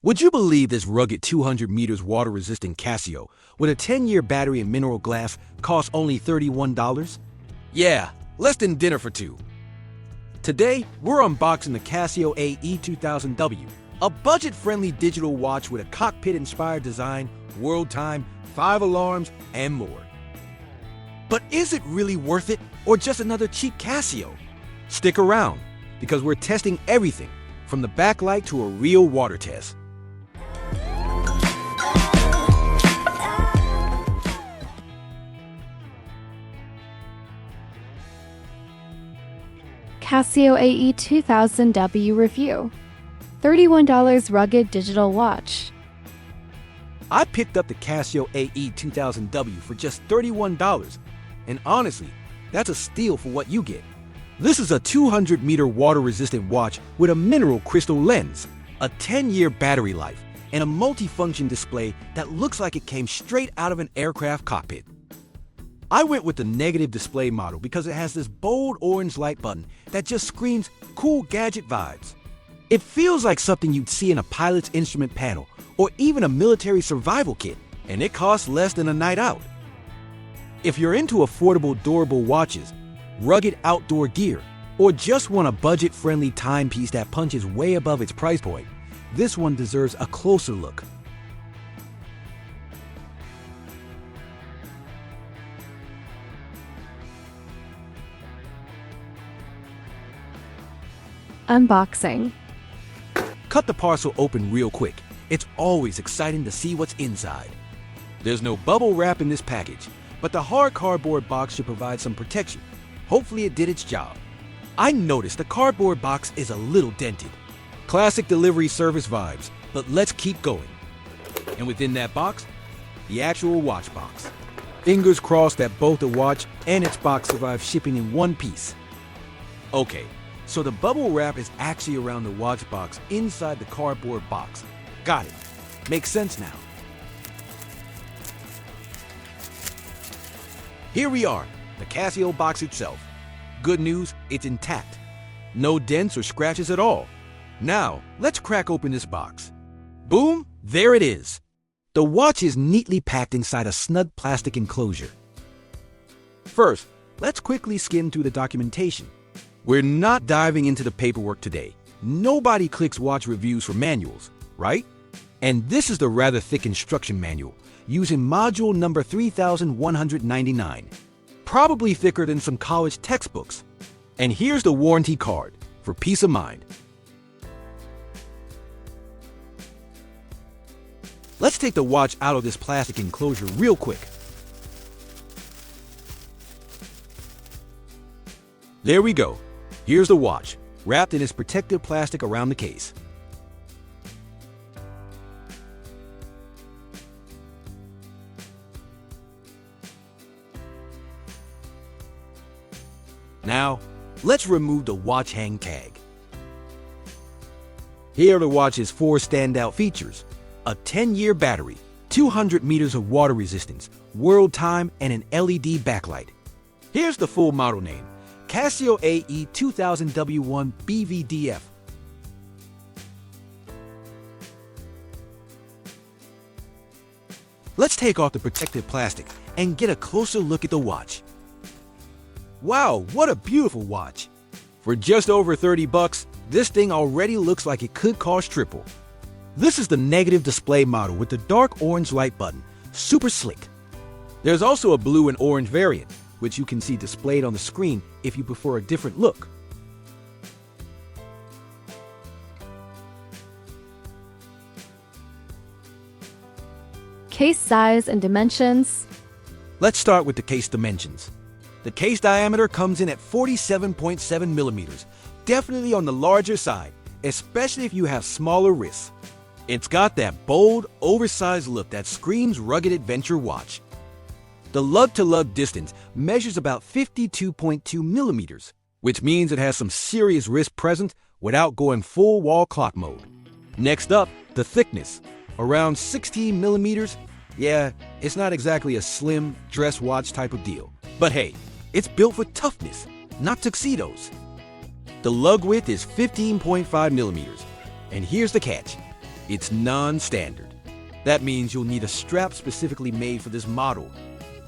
Would you believe this rugged 200 meters water-resistant Casio with a 10-year battery and mineral glass costs only $31? Yeah, less than dinner for two. Today, we're unboxing the Casio AE2000W, a budget-friendly digital watch with a cockpit-inspired design, world time, 5 alarms, and more. But is it really worth it, or just another cheap Casio? Stick around, because we're testing everything, from the backlight to a real water test. Casio AE2000W review. $31 rugged digital watch. I picked up the Casio AE2000W for just $31, and honestly, that's a steal for what you get. This is a 200-meter water-resistant watch with a mineral crystal lens, a 10-year battery life, and a multi-function display that looks like it came straight out of an aircraft cockpit. I went with the negative display model because it has this bold orange light button that just screams cool gadget vibes. It feels like something you'd see in a pilot's instrument panel or even a military survival kit, and it costs less than a night out. If you're into affordable, durable watches, rugged outdoor gear, or just want a budget-friendly timepiece that punches way above its price point, this one deserves a closer look. Unboxing. Cut the parcel open real quick. It's always exciting to see what's inside. There's no bubble wrap in this package, but the hard cardboard box should provide some protection. Hopefully it did its job. I noticed the cardboard box is a little dented. Classic delivery service vibes, but let's keep going. And within that box, the actual watch box. Fingers crossed that both the watch and its box survive shipping in one piece. Okay. So the bubble wrap is actually around the watch box inside the cardboard box. Got it. Makes sense now. Here we are, the Casio box itself. Good news, it's intact. No dents or scratches at all. Now, let's crack open this box. Boom, there it is. The watch is neatly packed inside a snug plastic enclosure. First, let's quickly skim through the documentation. We're not diving into the paperwork today. Nobody clicks watch reviews for manuals, right? And this is the rather thick instruction manual, using module number 3199. Probably thicker than some college textbooks. And here's the warranty card, for peace of mind. Let's take the watch out of this plastic enclosure real quick. There we go. Here's the watch, wrapped in its protective plastic around the case. Now, let's remove the watch hang tag. Here are the watch's 4 standout features: a 10-year battery, 200 meters of water resistance, world time, and an LED backlight. Here's the full model name: Casio AE2000W1 BVDF. Let's take off the protective plastic and get a closer look at the watch. Wow, what a beautiful watch! For just over $30, this thing already looks like it could cost triple. This is the negative display model with the dark orange light button, super slick. There's also a blue and orange variant, which you can see displayed on the screen if you prefer a different look. Case size and dimensions. Let's start with the case dimensions. The case diameter comes in at 47.7 millimeters, definitely on the larger side, especially if you have smaller wrists. It's got that bold, oversized look that screams rugged adventure watch. The lug-to-lug distance measures about 52.2 millimeters, which means it has some serious wrist presence without going full wall clock mode. Next up, the thickness, around 16 millimeters. Yeah, it's not exactly a slim dress watch type of deal, but hey, it's built for toughness, not tuxedos. The lug width is 15.5 millimeters, and here's the catch. It's non-standard. That means you'll need a strap specifically made for this model.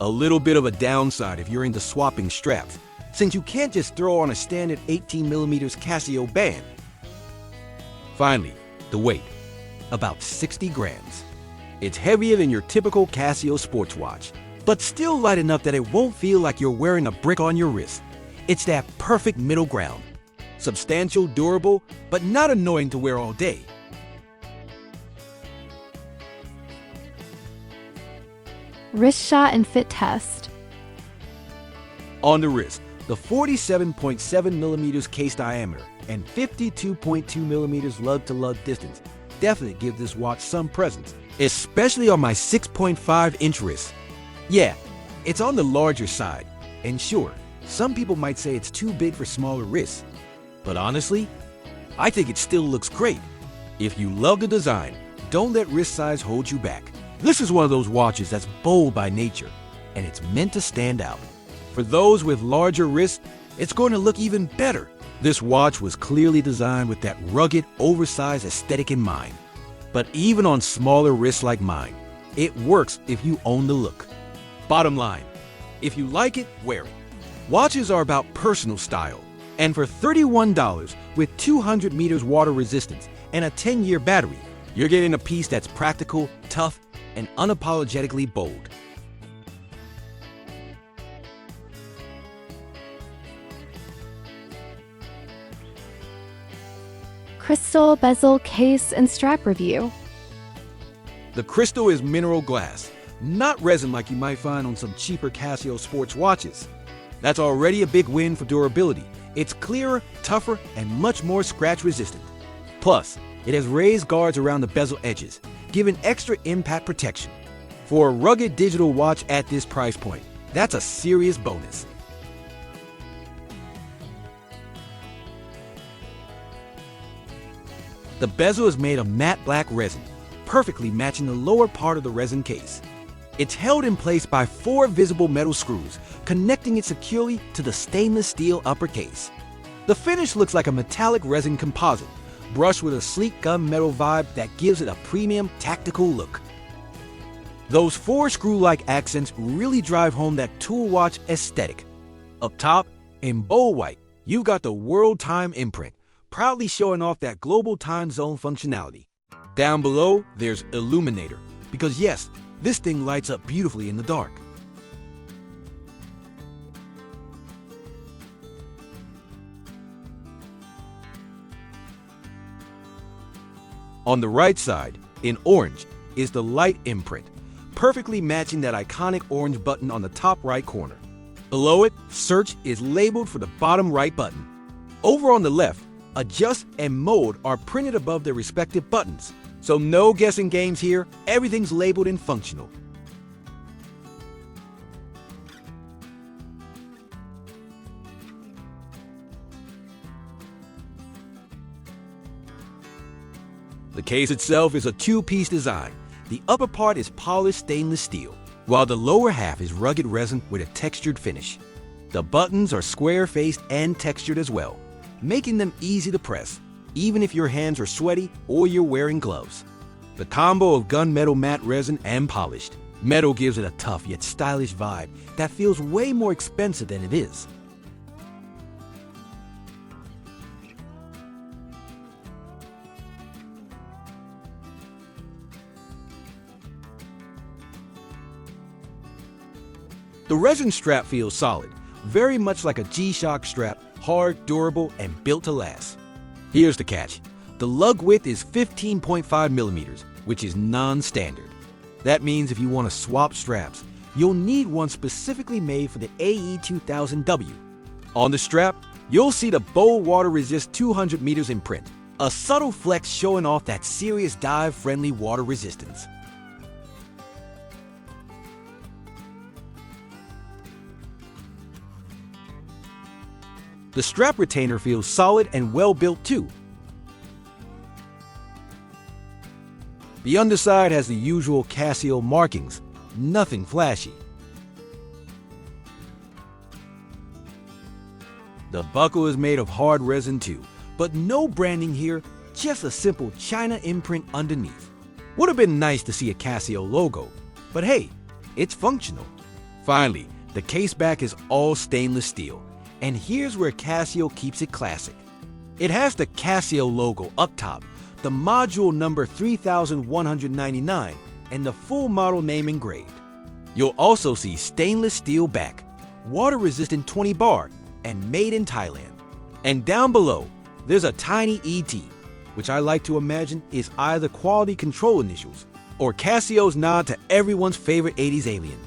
A little bit of a downside if you're into swapping straps, since you can't just throw on a standard 18mm Casio band. Finally, the weight. About 60 grams. It's heavier than your typical Casio sports watch, but still light enough that it won't feel like you're wearing a brick on your wrist. It's that perfect middle ground. Substantial, durable, but not annoying to wear all day. Wrist shot and fit test. On the wrist, the 47.7mm case diameter and 52.2mm lug-to-lug distance definitely give this watch some presence, especially on my 6.5-inch wrist. Yeah, it's on the larger side, and sure, some people might say it's too big for smaller wrists. But honestly, I think it still looks great. If you love the design, don't let wrist size hold you back. This is one of those watches that's bold by nature, and it's meant to stand out. For those with larger wrists, it's going to look even better. This watch was clearly designed with that rugged, oversized aesthetic in mind. But even on smaller wrists like mine, it works if you own the look. Bottom line, if you like it, wear it. Watches are about personal style, and for $31 with 200 meters water resistance and a 10-year battery, you're getting a piece that's practical, tough, and unapologetically bold. Crystal, bezel, case, and strap review. The crystal is mineral glass, not resin like you might find on some cheaper Casio sports watches. That's already a big win for durability. It's clearer, tougher, and much more scratch resistant. Plus, it has raised guards around the bezel edges, giving extra impact protection. For a rugged digital watch at this price point, that's a serious bonus. The bezel is made of matte black resin, perfectly matching the lower part of the resin case. It's held in place by 4 visible metal screws, connecting it securely to the stainless steel upper case. The finish looks like a metallic resin composite, brushed with a sleek gunmetal vibe that gives it a premium, tactical look. Those 4 screw-like accents really drive home that tool watch aesthetic. Up top, in bold white, you've got the World Time imprint, proudly showing off that global time zone functionality. Down below, there's Illuminator, because yes, this thing lights up beautifully in the dark. On the right side, in orange, is the Light imprint, perfectly matching that iconic orange button on the top right corner. Below it, Search is labeled for the bottom right button. Over on the left, Adjust and Mode are printed above their respective buttons. So no guessing games here, everything's labeled and functional. The case itself is a 2-piece design. The upper part is polished stainless steel, while the lower half is rugged resin with a textured finish. The buttons are square-faced and textured as well, making them easy to press, even if your hands are sweaty or you're wearing gloves. The combo of gunmetal matte resin and polished metal gives it a tough yet stylish vibe that feels way more expensive than it is. The resin strap feels solid, very much like a G-Shock strap, hard, durable, and built to last. Here's the catch. The lug width is 15.5 millimeters, which is non-standard. That means if you want to swap straps, you'll need one specifically made for the AE2000W. On the strap, you'll see the bold water resist 200 meters imprint, a subtle flex showing off that serious dive-friendly water resistance. The strap retainer feels solid and well built too. The underside has the usual Casio markings, nothing flashy. The buckle is made of hard resin too, but no branding here, just a simple China imprint underneath. Would have been nice to see a Casio logo, but hey, it's functional. Finally, the case back is all stainless steel, and here's where Casio keeps it classic. It has the Casio logo up top, the module number 3199, and the full model name engraved. You'll also see stainless steel back, water-resistant 20 bar, and made in Thailand. And down below, there's a tiny ET, which I like to imagine is either quality control initials or Casio's nod to everyone's favorite 80s alien.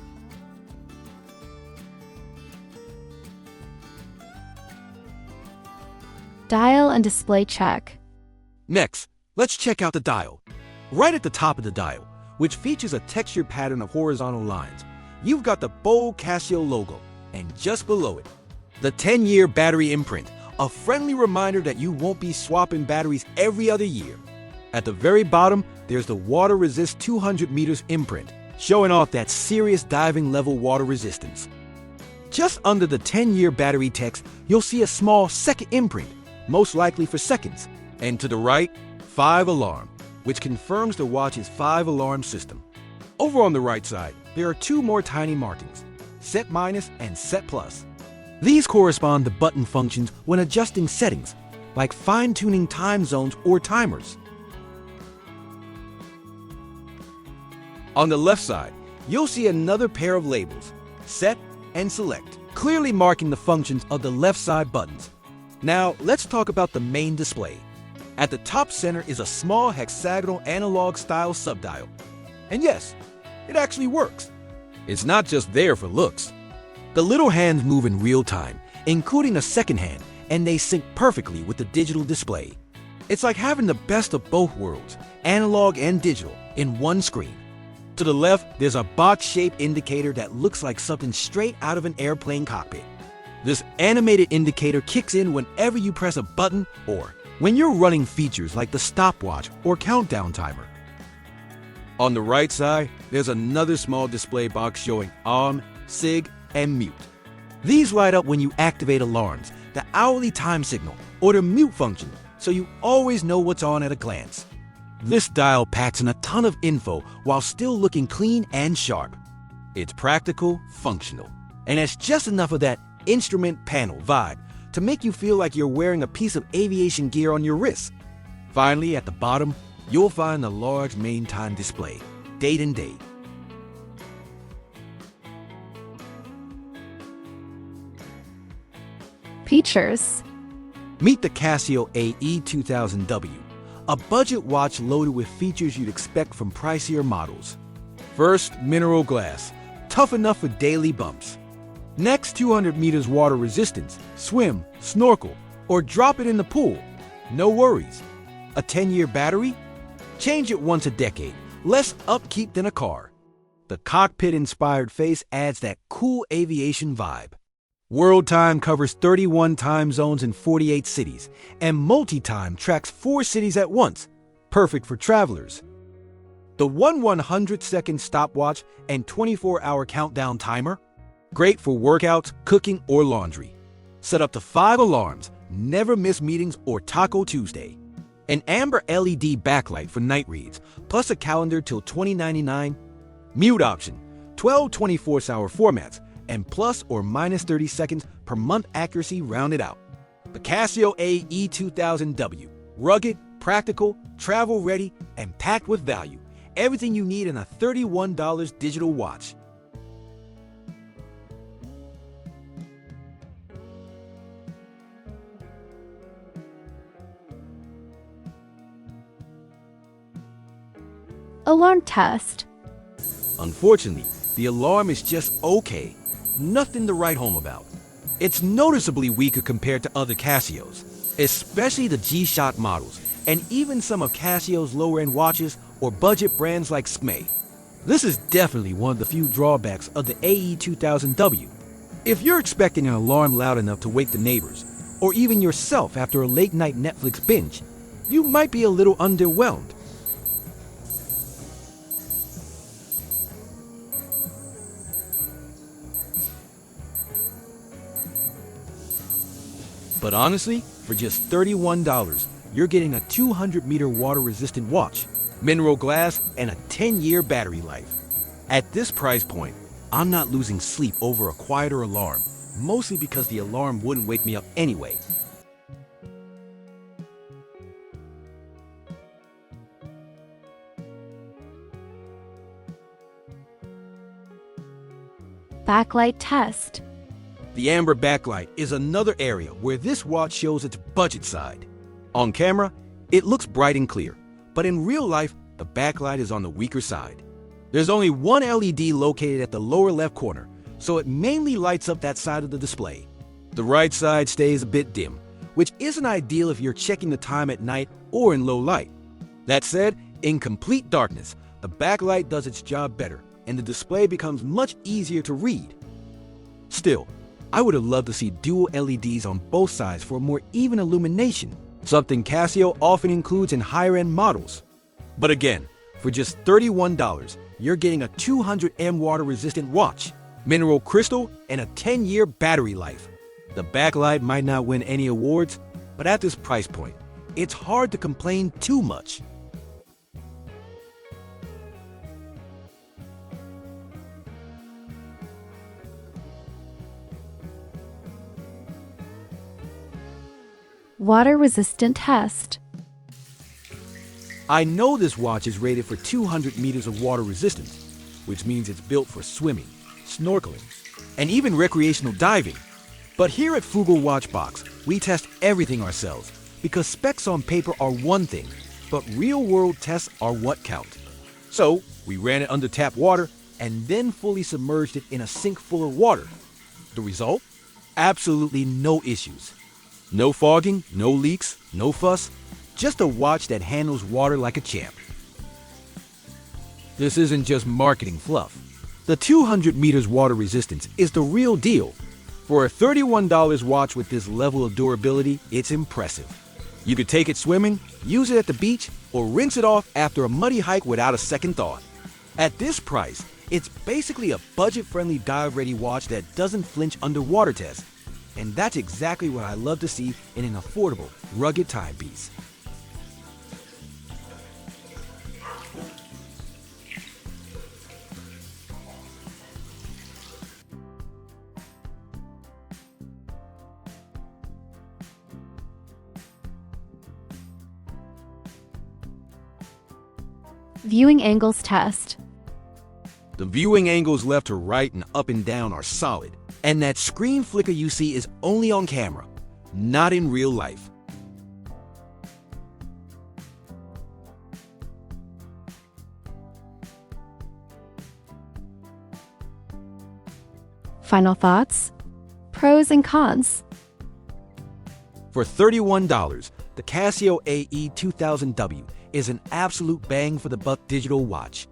Dial and display check. Next, let's check out the dial. Right at the top of the dial, which features a textured pattern of horizontal lines, you've got the bold Casio logo, and just below it, the 10-year battery imprint, a friendly reminder that you won't be swapping batteries every other year. At the very bottom, there's the Water Resist 200 meters imprint, showing off that serious diving level water resistance. Just under the 10-year battery text, you'll see a small second imprint, most likely for seconds, and to the right, 5 alarm, which confirms the watch's 5-alarm system. Over on the right side, there are 2 more tiny markings, Set Minus and Set Plus. These correspond to button functions when adjusting settings, like fine-tuning time zones or timers. On the left side, you'll see another pair of labels, Set and Select, clearly marking the functions of the left side buttons. Now, let's talk about the main display. At the top center is a small hexagonal analog-style subdial. And yes, it actually works. It's not just there for looks. The little hands move in real time, including a second hand, and they sync perfectly with the digital display. It's like having the best of both worlds, analog and digital, in one screen. To the left, there's a box-shaped indicator that looks like something straight out of an airplane cockpit. This animated indicator kicks in whenever you press a button or when you're running features like the stopwatch or countdown timer. On the right side, there's another small display box showing on, sig, and mute. These light up when you activate alarms, the hourly time signal, or the mute function, so you always know what's on at a glance. This dial packs in a ton of info while still looking clean and sharp. It's practical, functional, and has just enough of that instrument panel vibe to make you feel like you're wearing a piece of aviation gear on your wrist. Finally, at the bottom, you'll find the large main time display, date and date. Features. Meet the Casio AE2000W, a budget watch loaded with features you'd expect from pricier models. First, mineral glass, tough enough for daily bumps. Next, 200 meters water resistance, swim, snorkel, or drop it in the pool. No worries. A 10-year battery? Change it once a decade, less upkeep than a car. The cockpit-inspired face adds that cool aviation vibe. World Time covers 31 time zones in 48 cities, and multi-time tracks 4 cities at once, perfect for travelers. The 1/100-second stopwatch and 24-hour countdown timer? Great for workouts, cooking, or laundry. Set up to 5 alarms, never miss meetings or Taco Tuesday. An amber LED backlight for night reads, plus a calendar till 2099. Mute option, 12 24-hour formats, and plus or minus 30 seconds per month accuracy rounded out. The Casio AE2000W, rugged, practical, travel ready, and packed with value. Everything you need in a $31 digital watch. Alarm test. Unfortunately, the alarm is just okay. Nothing to write home about. It's noticeably weaker compared to other Casios, especially the G-Shock models, and even some of Casio's lower-end watches or budget brands like SME. This is definitely one of the few drawbacks of the AE2000W. If you're expecting an alarm loud enough to wake the neighbors, or even yourself after a late-night Netflix binge, you might be a little underwhelmed. But honestly, for just $31, you're getting a 200-meter water-resistant watch, mineral glass, and a 10-year battery life. At this price point, I'm not losing sleep over a quieter alarm, mostly because the alarm wouldn't wake me up anyway. Backlight test. The amber backlight is another area where this watch shows its budget side. On camera, it looks bright and clear, but in real life, the backlight is on the weaker side. There's only one LED located at the lower left corner, so it mainly lights up that side of the display. The right side stays a bit dim, which isn't ideal if you're checking the time at night or in low light. That said, in complete darkness, the backlight does its job better, and the display becomes much easier to read. Still, I would have loved to see dual LEDs on both sides for more even illumination, something Casio often includes in higher-end models. But again, for just $31, you're getting a 200 water-resistant watch, mineral crystal, and a 10-year battery life. The backlight might not win any awards, but at this price point, it's hard to complain too much. Water-resistant test. I know this watch is rated for 200 meters of water resistance, which means it's built for swimming, snorkeling, and even recreational diving. But here at Frugal Watchbox, we test everything ourselves because specs on paper are one thing, but real-world tests are what count. So we ran it under tap water and then fully submerged it in a sink full of water. The result? Absolutely no issues. No fogging, no leaks, no fuss, just a watch that handles water like a champ. This isn't just marketing fluff. The 200 meters water resistance is the real deal. For a $31 watch with this level of durability, it's impressive. You could take it swimming, use it at the beach, or rinse it off after a muddy hike without a second thought. At this price, it's basically a budget-friendly dive-ready watch that doesn't flinch under water tests. And that's exactly what I love to see in an affordable, rugged timepiece. Viewing angles test. The viewing angles left to right and up and down are solid, and that screen flicker you see is only on camera, not in real life. Final thoughts? Pros and cons. For $31, the Casio AE2000W is an absolute bang for the buck digital watch.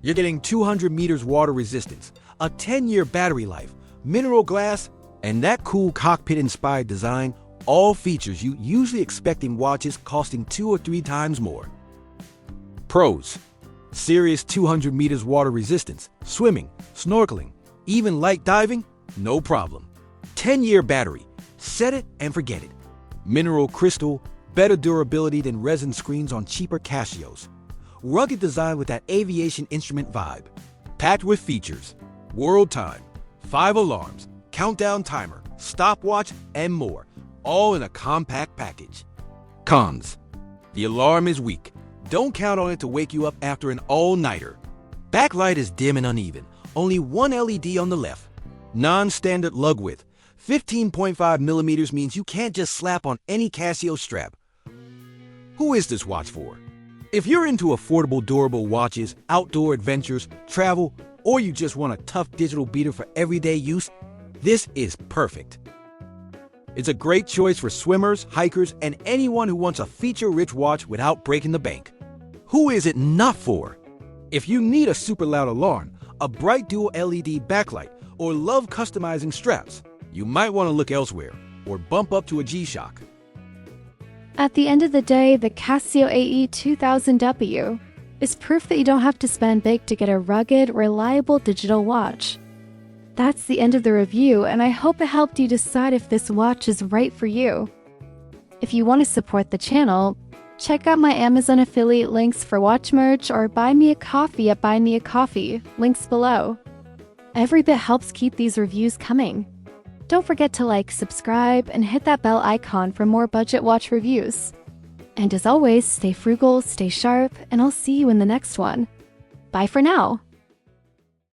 You're getting 200 meters water resistance, a 10-year battery life, mineral glass, and that cool cockpit-inspired design, all features you usually expect in watches costing 2 or 3 times more. Pros: serious 200 meters water resistance, swimming, snorkeling, even light diving, no problem. 10-year battery, set it and forget it. Mineral crystal, better durability than resin screens on cheaper Casios. Rugged design with that aviation instrument vibe. Packed with features, world time, 5 alarms, countdown timer, stopwatch, and more, all in a compact package. Cons: the alarm is weak. Don't count on it to wake you up after an all-nighter. Backlight is dim and uneven, only one LED on the left. Non-standard lug width, 15.5 millimeters means you can't just slap on any Casio strap. Who is this watch for? If you're into affordable, durable watches, outdoor adventures, travel, or you just want a tough digital beater for everyday use, this is perfect. It's a great choice for swimmers, hikers, and anyone who wants a feature-rich watch without breaking the bank. Who is it not for? If you need a super loud alarm, a bright dual LED backlight, or love customizing straps, you might want to look elsewhere or bump up to a G-Shock. At the end of the day, the Casio AE2000W is proof that you don't have to spend big to get a rugged, reliable digital watch. That's the end of the review, and I hope it helped you decide if this watch is right for you. If you want to support the channel, Check out my Amazon affiliate links for watch merch or buy me a coffee at Buy Me a Coffee, links below. Every bit helps keep these reviews coming. Don't forget to like, subscribe, and hit that bell icon for more budget watch reviews. And as always, stay frugal, stay sharp, and I'll see you in the next one. Bye for now!